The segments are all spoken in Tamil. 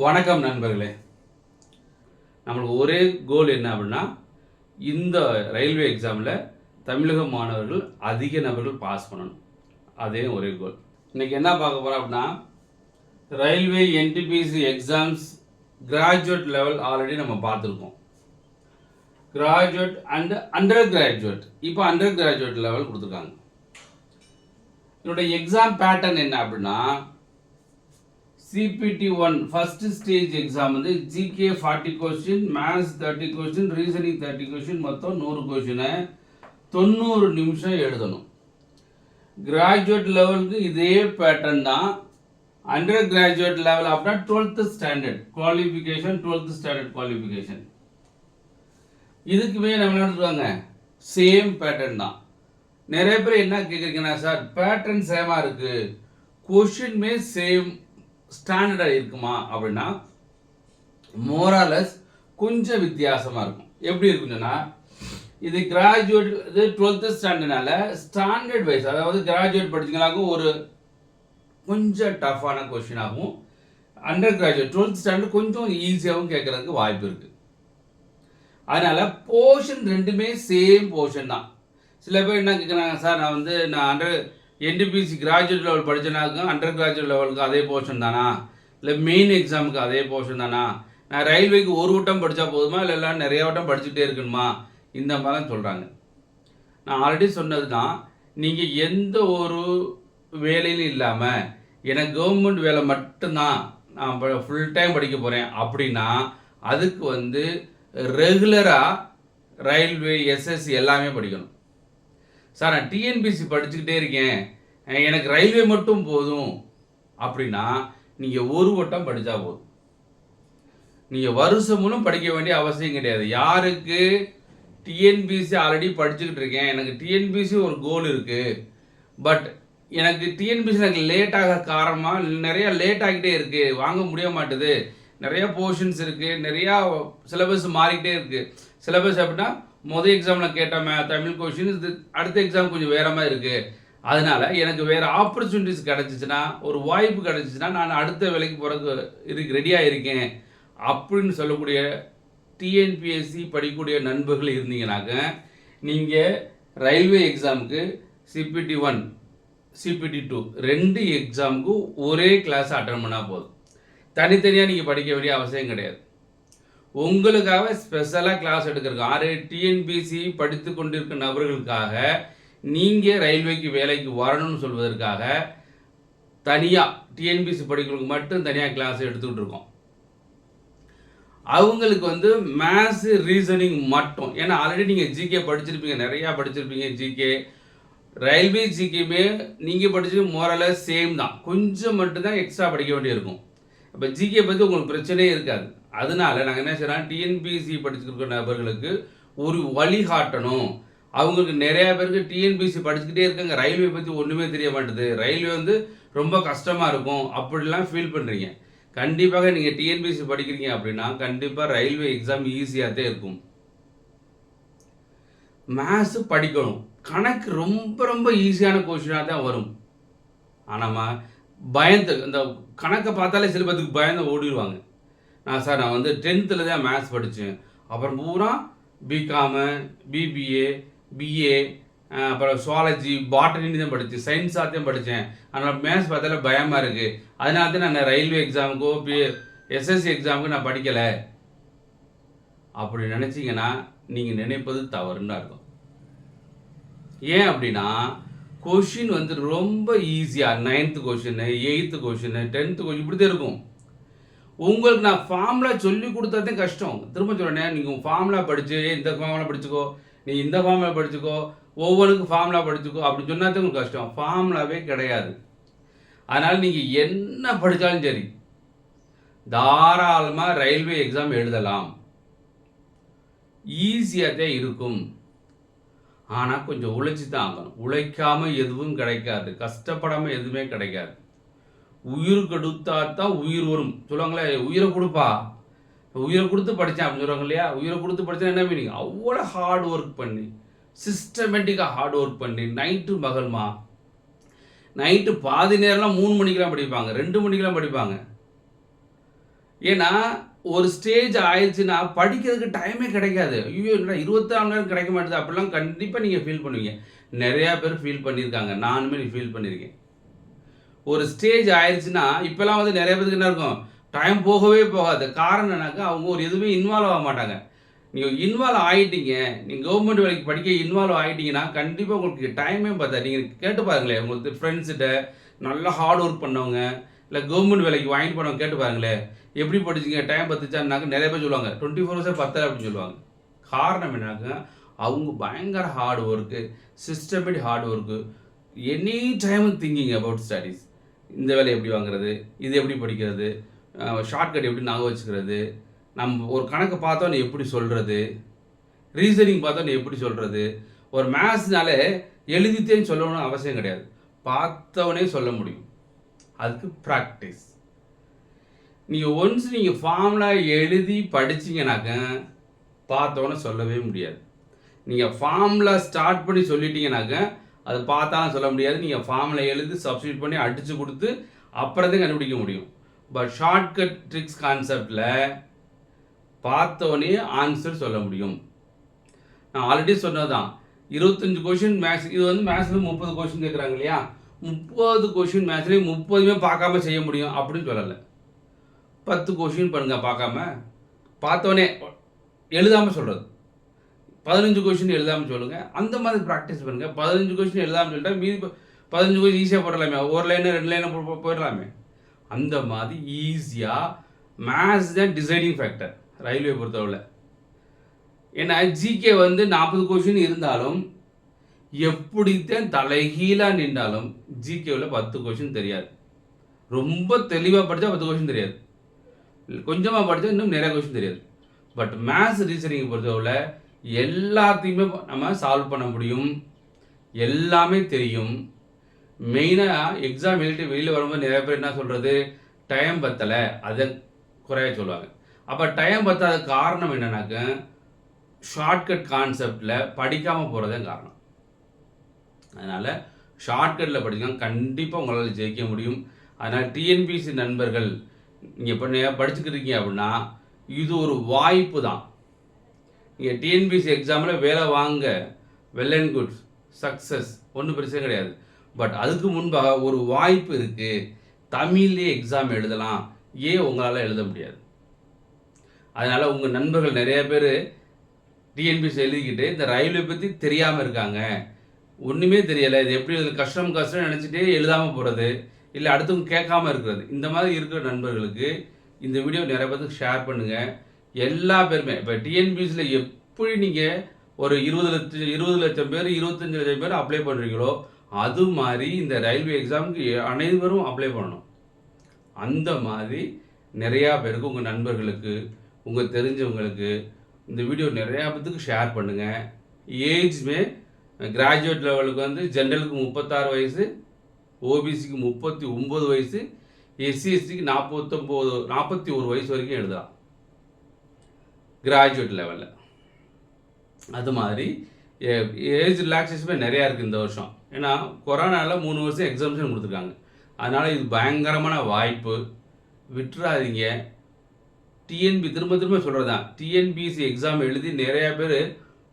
வணக்கம் நண்பர்களே. நம்மளுக்கு ஒரே கோல் என்ன அப்படின்னா, இந்த ரயில்வே எக்ஸாமில் தமிழக மாணவர்கள் அதிக நபர்கள் பாஸ் பண்ணணும். அதே ஒரே கோல். இன்றைக்கி என்ன பார்க்க போகிறோம் அப்படின்னா, railway NTPC exams graduate level already நம்ம பார்த்துருக்கோம். கிராஜுவேட் அண்ட் அண்டர் கிராஜுவேட், இப்போ அண்டர் கிராஜுவேட் லெவல் கொடுத்துருக்காங்க. இதனுடைய எக்ஸாம் பேட்டர்ன் என்ன அப்படின்னா, CPT1 ஃபர்ஸ்ட் ஸ்டேஜ் எக்ஸாம் வந்து GK 40 question, maths 30 question, reasoning 30 question, மொத்தம் 100 கொஸ்டினை 90 நிமிஷம் எழுதணும். கிராஜுவேட் லெவலுக்கு இதே பேட்டர்ன் தான். அண்டர் கிராஜுவேட் லெவல் அப்படின்னா 12th standard qualification, 12th standard qualification. இதுக்குமே நம்ம எடுத்துருவாங்க, சேம் பேட்டர்ன் தான். நிறைய பேர் என்ன கேட்குறீங்கன்னா, சார் பேட்டர்ன் சேமாக இருக்குது, கொஷின்மே சேம் ஸ்டாண்டர்டாக இருக்குமா அப்படின்னா, மோராலஸ் கொஞ்சம் வித்தியாசமாக இருக்கும். எப்படி இருக்குன்னா, இது கிராஜுவேட், இது 12th ஸ்டாண்டர்ட்னால ஸ்டாண்டர்ட் வைஸ், அதாவது கிராஜுவேட் படிச்சிங்களாக்கும் ஒரு கொஞ்சம் டஃப்பான கொஷின் ஆகும். அண்டர் கிராஜுவேட் 12th ஸ்டாண்டர்ட் கொஞ்சம் ஈஸியாகவும் கேட்குறதுக்கு வாய்ப்பு இருக்குது. அதனால் போர்ஷன் ரெண்டுமே சேம் போர்ஷன் தான். சில பேர் என்ன கேட்குறாங்க, சார் நான் என்டிபிசி கிராஜுவேட் லெவல் படித்தனாக்கும் அண்டர் கிராஜுவேட் லெவலுக்கு அதே போர்ஷன் தானா, இல்லை மெயின் எக்ஸாமுக்கு அதே போர்ஷன் தானா, நான் ரயில்வேக்கு ஒரு வட்டம் படித்தா போதுமா, இல்லை எல்லாம் நிறைய வட்டம் படிச்சுட்டே இருக்கணுமா, இந்த மாதிரி தான் சொல்கிறாங்க. நான் ஆல்ரெடி சொன்னது தான், நீங்கள் எந்த ஒரு வேலையிலும் இல்லாமல் எனக்கு கவர்மெண்ட் வேலை மட்டும்தான், நான் ஃபுல் டைம் படிக்க போகிறேன் அப்படின்னா, அதுக்கு ரெகுலராக ரயில்வே எஸ்எஸ்சி எல்லாமே படிக்கணும். சார் நான் டிஎன்பிசி படிச்சுக்கிட்டே இருக்கேன், எனக்கு ரயில்வே மட்டும் போதும் அப்படின்னா, நீங்கள் ஒரு வட்டம் படித்தா போதும். நீங்கள் வருஷம் மூலம் படிக்க வேண்டிய அவசியம் கிடையாது. யாருக்கு டிஎன்பிசி ஆல்ரெடி படிச்சுக்கிட்டு இருக்கேன், எனக்கு டிஎன்பிசி ஒரு கோல் இருக்குது, பட் எனக்கு டிஎன்பிசி எனக்கு லேட்டாக காரணமாக நிறையா லேட் ஆகிட்டே இருக்குது, வாங்க முடிய மாட்டுது, நிறையா போர்ஷன்ஸ் இருக்குது, நிறையா சிலபஸ் மாறிக்கிட்டே இருக்குது. சிலபஸ் அப்படின்னா மொதல் எக்ஸாமில் கேட்ட தமிழ் கொஷின் இது அடுத்த எக்ஸாம் கொஞ்சம் வேற மாதிரி இருக்குது, அதனால் எனக்கு வேறு ஆப்பர்ச்சுனிட்டிஸ் கிடச்சிச்சின்னா, ஒரு வாய்ப்பு கிடச்சிச்சின்னா நான் அடுத்த வேலைக்கு போகிறதுக்கு ரெடியாக இருக்கேன் அப்படின்னு சொல்லக்கூடிய டிஎன்பிஎஸ்சி படிக்கக்கூடிய நண்பர்கள் இருந்தீங்கன்னாக்க, நீங்கள் ரயில்வே எக்ஸாமுக்கு CPT1 CPT2 ரெண்டு எக்ஸாமுக்கு ஒரே கிளாஸ் அட்டன் பண்ணால் போதும். தனித்தனியாக நீங்கள் படிக்க வேண்டிய அவசியம் கிடையாது. உங்களுக்காக ஸ்பெஷலாக கிளாஸ் எடுக்கிறதுக்கு டிஎன்பிசி படித்து கொண்டிருக்க நபர்களுக்காக, நீங்கள் ரயில்வேக்கு வேலைக்கு வரணும்னு சொல்வதற்காக தனியாக டிஎன்பிசி படிக்கிறவங்களுக்கு மட்டும் தனியாக கிளாஸ் எடுத்துக்கிட்டு இருக்கோம். அவங்களுக்கு மேத்ஸ் ரீசனிங் மட்டும், ஏன்னா ஆல்ரெடி நீங்கள் ஜிகே படிச்சிருப்பீங்க, நிறையா படிச்சிருப்பீங்க. ஜிகே ரயில்வே ஜிகேமே நீங்கள் படிச்சது மோரல சேம் தான், கொஞ்சம் மட்டும்தான் எக்ஸ்ட்ரா படிக்க வேண்டியிருக்கும். இப்போ ஜிகே பற்றி உங்களுக்கு பிரச்சனையே இருக்காது. அதனால நாங்கள் என்ன செய்கிறோம், டிஎன்பிசி படிச்சுருக்க நபர்களுக்கு ஒரு வழிகாட்டணும். அவங்களுக்கு நிறையா பேருக்கு டிஎன்பிசி படிச்சுக்கிட்டே இருக்காங்க, ரயில்வே பற்றி ஒன்றுமே தெரிய மாட்டேது, ரயில்வே ரொம்ப கஷ்டமாக இருக்கும் அப்படிலாம் ஃபீல் பண்ணுறீங்க. கண்டிப்பாக நீங்கள் டிஎன்பிசி படிக்கிறீங்க அப்படின்னா கண்டிப்பாக ரயில்வே எக்ஸாம் ஈஸியாக தான் இருக்கும். மேத்ஸு படிக்கணும், கணக்கு ரொம்ப ரொம்ப ஈஸியான கொஸ்டினாக தான் வரும். ஆனால் இந்த கணக்கை பார்த்தாலே சில பேருக்கு பயந்து ஓடிடுவாங்க. நான் 10th தான் மேத்ஸ் படித்தேன், அப்புறம் பூரா பிகாமு, பிபிஏ, பிஏ, அப்புறம் சுவாலஜி, பாட்டனி தான் படித்தேன், சயின்ஸாக தான் படித்தேன், அதனால் மேத்ஸ் பார்த்தாலே பயமாக இருக்குது, அதனால தான் நான் ரயில்வே எக்ஸாமுக்கோ எஸ்எஸ்சி எக்ஸாமுக்கு நான் படிக்கலை அப்படி நினச்சிங்கன்னா நீங்கள் நினைப்பது தவறுன்னு அர்த்தம். ஏன் அப்படின்னா, கொஷின் ரொம்ப ஈஸியாக 9th question, 8th question, 10th question இப்படி தான் இருக்கும். உங்களுக்கு நான் ஃபார்முலா சொல்லி கொடுத்தாதே கஷ்டம். திரும்ப சொல்கிறேன், நீங்கள் ஃபார்முலா படித்து இந்த ஃபார்முலா படிச்சுக்கோ, நீ இந்த ஃபார்முலா படிச்சுக்கோ, ஒவ்வொன்றுக்கும் ஃபார்முலா படிச்சுக்கோ அப்படி சொன்னாதே உங்களுக்கு கஷ்டம். ஃபார்முலாவே கிடையாது. அதனால் நீங்கள் என்ன படித்தாலும் சரி, தாராளமாக ரயில்வே எக்ஸாம் எழுதலாம், ஈஸியாக தான் இருக்கும். ஆனால் கொஞ்சம் உழைச்சி தான் ஆகணும். உழைக்காமல் எதுவும் கிடைக்காது, கஷ்டப்படாமல் எதுவுமே கிடைக்காது. உயிர் கொடுத்தா தான் உயிர் வரும் சொல்லுவாங்களே, உயிரை கொடுப்பா, உயிரை கொடுத்து படித்தேன் அப்படின்னு சொல்லுவாங்க இல்லையா. உயிரை கொடுத்து படித்தா என்ன மீனிங், அவ்வளோ ஹார்ட் ஒர்க் பண்ணி சிஸ்டமேட்டிக்காக ஹார்ட் ஒர்க் பண்ணி நைட்டு பகல்மா, நைட்டு பாதி நேரம்லாம் 3 மணிக்கெலாம் படிப்பாங்க, 2 மணிக்கெலாம் படிப்பாங்க. ஏன்னா ஒரு ஸ்டேஜ் ஆயிடுச்சுன்னா படிக்கிறதுக்கு டைமே கிடைக்காது. ஐயோ! என்னடா 24 மணி நேரம் கிடைக்க மாட்டேது அப்படிலாம் கண்டிப்பாக நீங்கள் ஃபீல் பண்ணுவீங்க. நிறையா பேர் ஃபீல் பண்ணியிருக்காங்க. நானுமே ஃபீல் பண்ணியிருக்கேன். ஒரு ஸ்டேஜ் ஆயிடுச்சுன்னா இப்போலாம் வந்து நிறைய பேருக்கு என்ன இருக்கும், டைம் போகவே போகாது. காரணம் என்னக்கா அவங்க ஒரு எதுவுமே இன்வால்வ் ஆக மாட்டாங்க. நீங்கள் இன்வால்வ் ஆகிட்டீங்க, நீங்கள் கவர்மெண்ட் வேலைக்கு படிக்க இன்வால்வ் ஆகிட்டீங்கன்னா கண்டிப்பாக உங்களுக்கு டைமே பார்த்தா நீங்கள் கேட்டு பாருங்களேன். உங்களுக்கு ஃப்ரெண்ட்ஸ்கிட்ட நல்லா ஹார்ட் ஒர்க் பண்ணவங்க, இல்லை கவர்மெண்ட் வேலைக்கு வாங்கிட்டு போனவங்க கேட்டு பாருங்களேன். எப்படி படிச்சிங்க, டைம் பத்துச்சான்னாக்க நிறைய பேர் சொல்லுவாங்க 24 ஹவர்ஸே பத்தலை அப்படின்னு சொல்லுவாங்க. காரணம் என்னன்னாக்க அவங்க பயங்கர hard work, systematic hard work, any time thinking about studies. இந்த வேலை எப்படி வாங்குறது, இது எப்படி படிக்கிறது, ஷார்ட்கட் எப்படி ஞாபகம் வச்சுக்கிறது, நம்ம ஒரு கணக்கு பார்த்தோன்னு எப்படி சொல்கிறது, ரீசனிங் பார்த்தோன்னு எப்படி சொல்கிறது. ஒரு மேத்ஸ்னாலே எழுதித்தேன்னு சொல்லணும்னு அவசியம் கிடையாது, பார்த்தவனே சொல்ல முடியும். அதுக்கு ப்ராக்டிஸ். நீங்கள் ஒன்ஸ் நீங்கள் ஃபார்முலா எழுதி படிச்சிங்கனாக்க பார்த்தவொன்னே சொல்லவே முடியாது. நீங்கள் ஃபார்முலா ஸ்டார்ட் பண்ணி சொல்லிட்டீங்கனாக்க அது பார்த்தாலும் சொல்ல முடியாது. நீங்கள் ஃபார்முலா எழுதி சப்ஸ்டியூட் பண்ணி அடித்து கொடுத்து அப்புறம் தான் கண்டுபிடிக்க முடியும். பட் ஷார்ட்கட் ட்ரிக்ஸ் கான்செப்டில் பார்த்தவொன்னே ஆன்சர் சொல்ல முடியும். நான் ஆல்ரெடி சொன்னது தான், 25 கொஷின் மேத்ஸ், இது வந்து மேத்ஸில் 30 கொஷின் கேட்குறாங்க இல்லையா, 30 கொஷின் மேத்ஸ்லேயும் 30மே பார்க்காம செய்ய முடியும் அப்படின்னு சொல்லலை. 10 கொஷின் பண்ணுங்கள் பார்க்காம, பார்த்தோன்னே எழுதாமல் சொல்கிறது. 15 கொஷின் எழுதாமல் சொல்லுங்கள். அந்த மாதிரி ப்ராக்டிஸ் பண்ணுங்கள். 15 கொஷின் எழுதாமல் சொல்லிட்டா மீதி 15 கொஷின் ஈஸியாக போடலாமே, ஒரு லைனு 2 லைனை போயிடலாமே. அந்த மாதிரி ஈஸியாக மேத்ஸ் தான் டிசைடிங் ஃபேக்டர் ரயில்வே பொறுத்தவரை. ஏன்னா ஜிகே வந்து 40 கொஷின் இருந்தாலும் எப்படித்தான் தலைகீழாக நின்றாலும் ஜிகேவில் 10 கொஷின் தெரியாது. ரொம்ப தெளிவாக படித்தா 10 கொஷின் தெரியாது, கொஞ்சமாக படித்தா இன்னும் நிறைய கொஷின் தெரியாது. பட் மேத்ஸ் ரீசனிங் பொறுத்தவரை எல்லாத்தையுமே நம்ம சால்வ் பண்ண முடியும், எல்லாமே தெரியும். மெயினாக எக்ஸாம் எழுதிட்டு வெளியில் வரும்போது நிறைய பேர் என்ன சொல்கிறது, டைம் பத்தலை, அதை குறைய சொல்லுவாங்க. அப்போ டைம் பத்தாத காரணம் என்னன்னாக்க ஷார்ட்கட் கான்செப்டில் படிக்காமல் போகிறதே காரணம். அதனால் ஷார்ட்கட்டில் படிக்கலாம், கண்டிப்பாக உங்களால் ஜெயிக்க முடியும். அதனால் டிஎன்பிசி நண்பர்கள் நீங்கள் இப்போ படிச்சுக்கிறீங்க அப்படின்னா இது ஒரு வாய்ப்பு தான். நீங்கள் டிஎன்பிசி எக்ஸாமில் வேலை வாங்க வெல் அண்ட் குட், சக்ஸஸ், ஒன்றும் பிரச்சனை கிடையாது. பட் அதுக்கு முன்பாக ஒரு வாய்ப்பு இருக்குது, தமிழ்லேயே எக்ஸாம் எழுதலாம், ஏன் உங்களால் எழுத முடியாது? அதனால் உங்கள் நண்பர்கள் நிறைய பேர் டிஎன்பிசி எழுதிக்கிட்டு இந்த ரயில்வே பற்றி தெரியாமல் இருக்காங்க, ஒன்றுமே தெரியலை, இது எப்படி கஷ்டம் நினச்சிட்டே எழுதாமல் போகிறது, இல்லை அடுத்தவங்க கேட்காமல் இருக்கிறது. இந்த மாதிரி இருக்கிற நண்பர்களுக்கு இந்த வீடியோ நிறைய பேருக்கு ஷேர் பண்ணுங்கள். எல்லா பேருமே இப்போ டிஎன்பிசியில் எப்படி நீங்கள் ஒரு 20 லட்சம் பேர் 25 லட்சம் பேர் அப்ளை பண்ணுறீங்களோ அது மாதிரி இந்த ரயில்வே எக்ஸாமுக்கு அனைவரும் அப்ளை பண்ணணும். அந்த மாதிரி நிறையா பேருக்கு, உங்கள் நண்பர்களுக்கு, உங்கள் தெரிஞ்சவங்களுக்கு இந்த வீடியோ நிறையா பேருக்கு ஷேர் பண்ணுங்கள். ஏஜ்மே கிராஜுவேட் லெவலுக்கு வந்து ஜென்ரலுக்கு 36 வயசு, ஓபிசிக்கு 39 வயசு, எஸ்சி எஸ்டிக்கு 41 வயசு வரைக்கும் எழுதலாம் கிராஜுவேட் லெவலில். அது மாதிரி ஏஜ் ரிலாக்ஸேஷன் நிறையா இருக்குது இந்த வருஷம். ஏன்னா கொரோனாவில் 3 வருஷம் எக்ஸாம்ஷன் கொடுத்துருக்காங்க. அதனால் இது பயங்கரமான வாய்ப்பு, விட்டுறாதீங்க. திரும்ப சொல்கிறது தான், டிஎன்பிசி எக்ஸாம் எழுதி நிறையா பேர்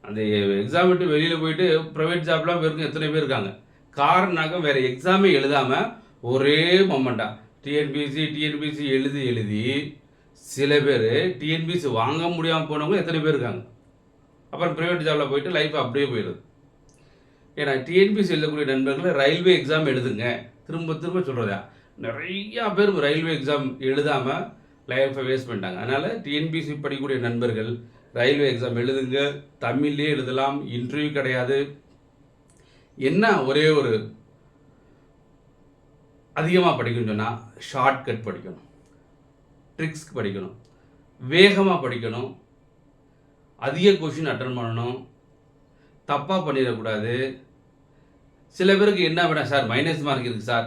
அந்த எக்ஸாம் விட்டு வெளியில் போயிட்டு ப்ரைவேட் ஜாப்லாம் பேருக்கு எத்தனை பேர் இருக்காங்க. காரணம்னாக்க வேறு எக்ஸாமே எழுதாமல் ஒரே மொமெண்ட்டாக டிஎன்பிசி எழுதி சில பேர் டிஎன்பிசி வாங்க முடியாமல் போனவங்க எத்தனை பேர் இருக்காங்க. அப்புறம் ப்ரைவேட் ஜாபில் போயிட்டு லைஃப் அப்படியே போயிடுது. ஏன்னா டிஎன்பிசி எழுதக்கூடிய நண்பர்கள் ரயில்வே எக்ஸாம் எழுதுங்க. திரும்ப சொல்கிறதா, நிறையா பேர் ரயில்வே எக்ஸாம் எழுதாமல் லைஃப்பை வேஸ்ட் பண்ணிட்டாங்க. அதனால் டிஎன்பிசி படிக்கக்கூடிய நண்பர்கள் ரயில்வே எக்ஸாம் எழுதுங்க. தமிழ்லேயே எழுதலாம், இன்டர்வியூ கிடையாது. என்ன ஒரே ஒரு அதிகமாக படிக்கணும்னு சொன்னால் ஷார்ட்கட் படிக்கணும், ட்ரிக்ஸ் படிக்கணும், வேகமாக படிக்கணும், அதிக கொஷின் அட்டன் பண்ணணும், தப்பாக பண்ணிடக்கூடாது. சில பேருக்கு என்ன வேணா சார், மைனஸ் மார்க் இருக்குது சார்,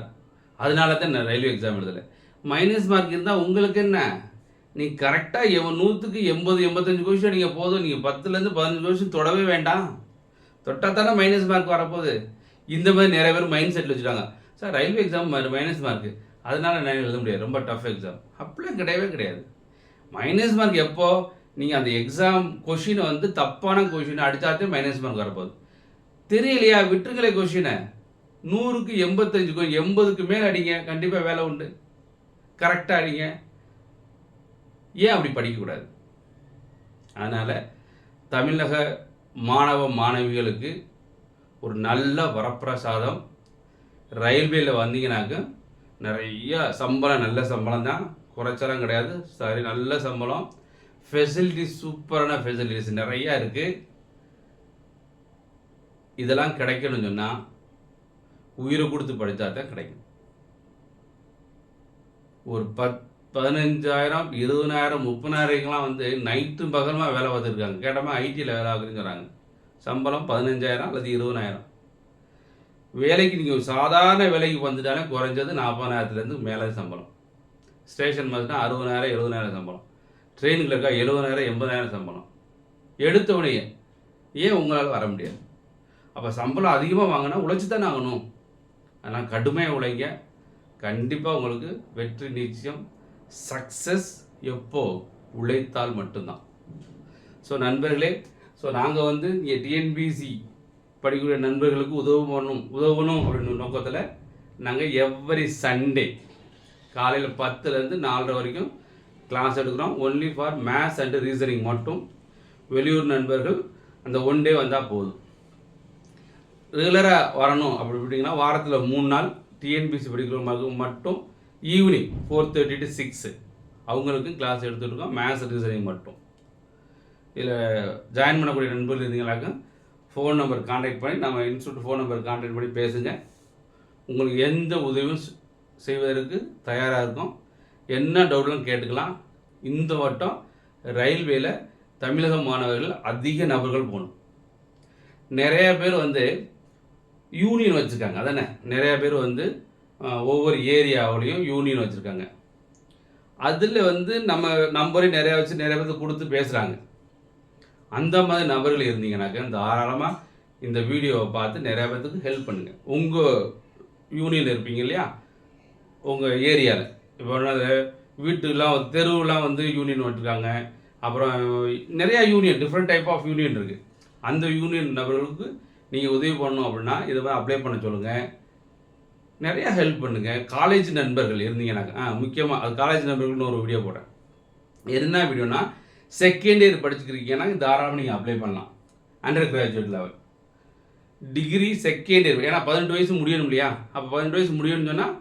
அதனால தான் நான் ரயில்வே எக்ஸாம் எழுதலை. மைனஸ் மார்க் இருந்தால் உங்களுக்கு என்ன, நீ கரெக்டாக 100க்கு 80-85 கொஷின் நீங்கள் போதும். நீங்கள் 10லேருந்து 15 கொஷின் தொடவே வேண்டாம். தொட்டால் தானே மைனஸ் மார்க் வரப்போகுது. இந்த மாதிரி நிறைய பேர் மைண்ட் செட்டில் வச்சுட்டாங்க, sir railway exam minus mark, அதனால் நான் எழுத முடியாது, ரொம்ப டஃப் எக்ஸாம். அப்படிலாம் கிடையவே கிடையாது. மைனஸ் மார்க் எப்போ நீங்கள் அந்த எக்ஸாம் கொஷினை வந்து தப்பான கொஷினை அடித்தாத்தே மைனஸ் மார்க் வரப்போகுது. தெரியலையா, விட்டுருங்களே கொஷினை. 100க்கு 85, 80க்கு மேலே அடிங்க, கண்டிப்பாக வேலை உண்டு. கரெக்டாக அடிங்க. ஏன் அப்படி படிக்கக்கூடாது? அதனால் தமிழக மாணவ மாணவிகளுக்கு ஒரு நல்ல வரப்பிரசாதம். ரயில்வேயில் வந்தீங்கன்னாக்க நிறைய சம்பளம், நல்ல சம்பளம் தான், குறைச்சலாம் கிடையாது. சரி, நல்ல சம்பளம், ஃபெசிலிட்டிஸ், சூப்பரான ஃபெசிலிட்டிஸ் நிறையா இருக்குது. இதெல்லாம் கிடைக்கணும்னு சொன்னால் உயிரை கொடுத்து படித்தா தான் கிடைக்கும். ஒரு 15,000, 20,000, 30,000 வந்து நைட்டு பகலமாக வேலை பார்த்துருக்காங்க. கேட்டோமா ஐடியில் வேலை ஆகுதுன்னு சொல்கிறாங்க. சம்பளம் 15,000 அல்லது 20,000. வேலைக்கு நீங்கள் சாதாரண வேலைக்கு வந்துட்டாலே குறைஞ்சது 40,000லேருந்து மேலே சம்பளம். ஸ்டேஷன் மாதிரினா 60,000, 70,000 சம்பளம். ட்ரெயினுக்கு இருக்கா 70,000, 80,000 சம்பளம். எடுத்தவனே ஏன் உங்களால் வர முடியாது? அப்போ சம்பளம் அதிகமாக வாங்கினா உழைச்சி தானே ஆகணும். அதனால் கடுமையாக உழைங்க, கண்டிப்பாக உங்களுக்கு வெற்றி நிச்சயம். சக்ஸஸ் எப்போ? உழைத்தால் மட்டும்தான். ஸோ நண்பர்களே, ஸோ நாங்கள் வந்து இங்கே டிஎன்பிசி படிக்கக்கூடிய நண்பர்களுக்கு உதவணும் அப்படின்னு நோக்கத்தில் நாங்கள் எவ்ரி சண்டே காலையில் 10லேருந்து 4:30 வரைக்கும் கிளாஸ் எடுக்கிறோம். Only for maths and reasoning மட்டும். வெளியூர் நண்பர்கள் அந்த ஒன் டே வந்தால் போதும். ரெகுலராக வரணும் அப்படி அப்படிங்கன்னா வாரத்தில் 3 நாள் டிஎன்பிசி படிக்கிறவங்களுக்கு மட்டும் ஈவினிங் 4:30 to 6 அவங்களுக்கு கிளாஸ் எடுத்துகிட்ருக்கோம். மேத்ஸ் ரீசனிங் மட்டும். இதில் ஜாயின் பண்ணக்கூடிய நண்பர்கள் இருந்தீங்களாக்க ஃபோன் நம்பர் கான்டாக்ட் பண்ணி, நம்ம இன்ஸ்டியூட் ஃபோன் நம்பர் கான்டாக்ட் பண்ணி பேசுங்க. உங்களுக்கு எந்த உதவியும் செய்வதற்கு தயாராக இருக்கும். என்ன டவுட்லாம் கேட்டுக்கலாம். இந்த வட்டம் ரயில்வேல தமிழக மாணவர்கள் அதிக நபர்கள் போகணும். நிறைய பேர் வந்து யூனியன் வச்சுருக்காங்க, அதானே? நிறைய பேர் வந்து ஒவ்வொரு ஏரியாவிலையும் யூனியன் வச்சுருக்காங்க. அதில் வந்து நம்ம நம்பரையும் நிறையா வச்சு நிறைய பேருக்கு கொடுத்து பேசுகிறாங்க. அந்த மாதிரி நபர்கள் இருந்தீங்கன்னாக்க தாராளமாக இந்த வீடியோவை பார்த்து நிறையா பேர்த்துக்கு ஹெல்ப் பண்ணுங்கள். உங்கள் யூனியன் இருப்பீங்க இல்லையா, உங்கள் ஏரியாவில். இப்போ வீட்டுலாம் தெருவுலாம் வந்து யூனியன் வச்சுருக்காங்க. அப்புறம் நிறையா union, different type of union இருக்குது. அந்த யூனியன் நபர்களுக்கு நீங்கள் உதவி பண்ணணும் அப்படின்னா இதை மாதிரி அப்ளை பண்ண சொல்லுங்கள். நிறையா ஹெல்ப் பண்ணுங்கள். காலேஜ் நண்பர்கள் இருந்தீங்கன்னாக்கா முக்கியமாக அது காலேஜ் நண்பர்கள்னு ஒரு வீடியோ போட்டேன். என்ன வீடியோனா, செகண்ட் இயர் படிச்சுக்கிறீங்கன்னா தாராளமாக நீங்கள் அப்ளை பண்ணலாம். Under graduate level degree second year. ஏன்னா 18 வயசு முடியணும் இல்லையா? அப்போ 18 வயசு முடியணும்னு சொன்னால்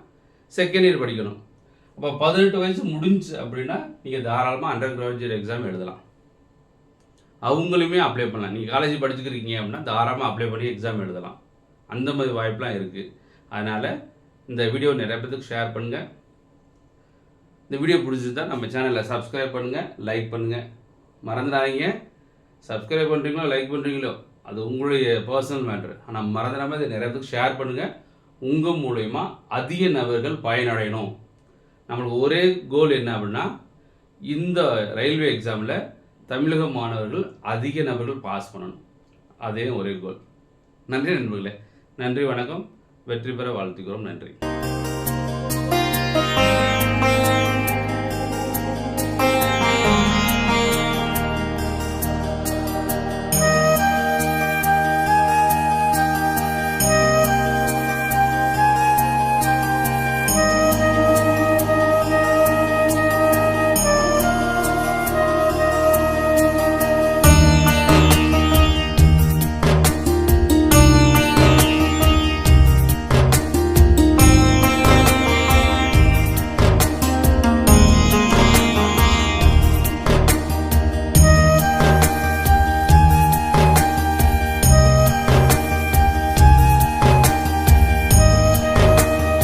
செகண்ட் இயர் படிக்கணும். அப்போ 18 வயசு முடிஞ்சு அப்படின்னா நீங்கள் தாராளமாக அண்டர் கிராஜுவேட் எக்ஸாம் எழுதலாம். அவங்களுமே அப்ளை பண்ணலாம். நீங்கள் காலேஜ் படிச்சுக்கிறீங்க அப்படின்னா தாராளமாக அப்ளை பண்ணி எக்ஸாம் எழுதலாம். அந்த மாதிரி வாய்ப்பெலாம் இருக்குது. அதனால் இந்த வீடியோ நிறைய பேருக்கு ஷேர் பண்ணுங்கள். இந்த வீடியோ பிடிச்சிருந்தா நம்ம சேனலில் சப்ஸ்கிரைப் பண்ணுங்கள், லைக் பண்ணுங்கள். மறந்துடாதீங்க, சப்ஸ்கிரைப் பண்ணுறீங்களோ லைக் பண்ணுறீங்களோ அது உங்களுடைய பர்சனல் மேட்ரு. ஆனால் மறந்துடாமல் இதை நிறைய பேருக்கு ஷேர் பண்ணுங்கள். உங்கள் மூலயமா அதிக நபர்கள் பயனடையணும். நம்மளுக்கு ஒரே கோல் என்ன அப்படின்னா, இந்த ரயில்வே எக்ஸாமில் தமிழக மாணவர்கள் அதிக நபர்கள் பாஸ் பண்ணணும். அதே ஒரே கோல். நன்றி நண்பர்களே. நன்றி, வணக்கம். வெற்றி பெற வாழ்த்துக்கிறோம். நன்றி.